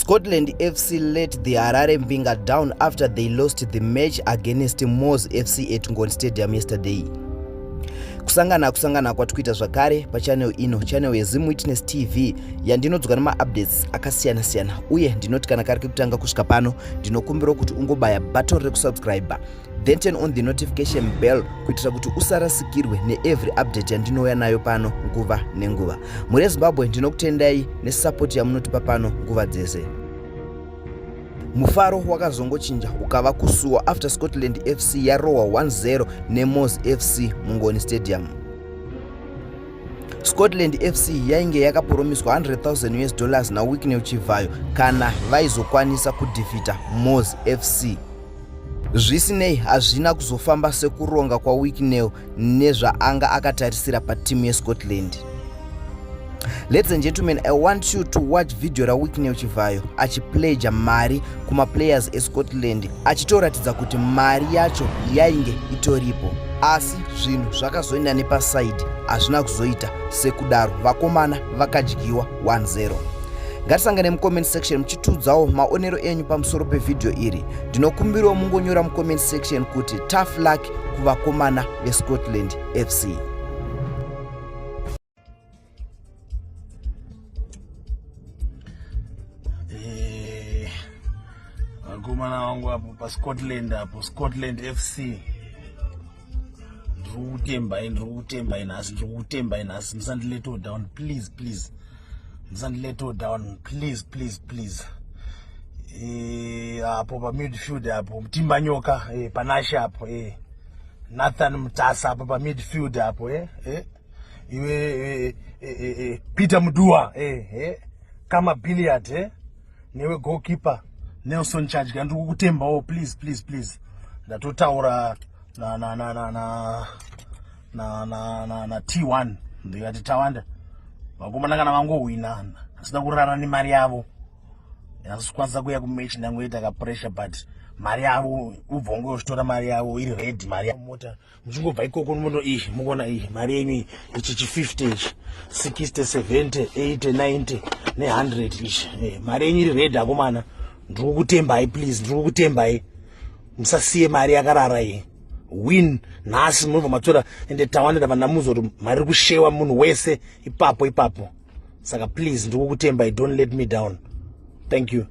Scottland FC let the Mbniga down after they lost the match against NeMwos FC at Ngoni Stadium yesterday. Kusangana kwatikuita zvakare pachannel ino, channel yeNeMwos TV, yandinodzoka nema-updates akasiyana-siyana, uye ndinoti kana kari kutanga kusvika pano ndinokumbira kuti ungobaya button rekusubscribe then turn on the notification bell kuitira kuti usarasikirwe neevery update yandinouya nayo pano nguva nenguva. Muri Zimbabwe ndinokutendai nesupport yamunotipa pano nguva dzese. Mufaro wakazongochinja ukava kusuwa after Scottland FC yarohwa 1-0 NeMwos FC muNgoni Stadium. Scottland FC yainge yakapromiswa $100,000 naWicknell Chivhayo kana vaizokwanisa kudefeata NeMwos FC. Zvisinei hazvina kuzofamba sekuronga kwa Wicknell nezvaanga akatarisira patimu yeScotland. Ladies and gentlemen, I want you to watch video raWicknell Chivhayo achipledger mari kumaplayers eScotland achitoratidza kuti mari yacho yainge itoripo, asi zvinhu zvakazoenda nepaside hazvina kuzoita sekudaro, vakomana vakadyiwa 1-0. Ngatisangane mucomment section muchitiudzawo maonero enyu pamusoro pevidhio iri. Ndinokumbirawo mungonyora mucomment section kuti tough luck kuvakomana veScotland FC. Vakomana vangu hapo paScotland, hapo Scottland FC. Ndikutembai nhasi, musandilet down please. Musandilet down please. Hapo pa midfield hapo Mtimba Nyoka, Panasha hapo, Nathan Mtasa hapo pa midfield hapo, iwe Peter Mdua, kama billiard, newe goalkeeper Nelson Charge kanti kukutembawo please. Ndatotaura na T1 ndikati tawanda vakomana kana vangowina asina kurara nemari yavo, yasikwanisa kuya kumechi ndangoita ka pressure, but mari yavo ubva ungozvitora mari yavo iri red, mari yavo mota muchingobva ikoko muno mukuona mari yenyu ichi 50 ichi 60 70 80 90 ne100 ichi, mari yenyu iri red akomana. Ndikukutembai please, ndikukutembai musasiye mari yakarara iyi. Win nhasi munobva matora ende tawandira panamuzo kuti mari kushewa munhu wese ipapo. Saka please ndikukutembai, don't let me down. Thank you.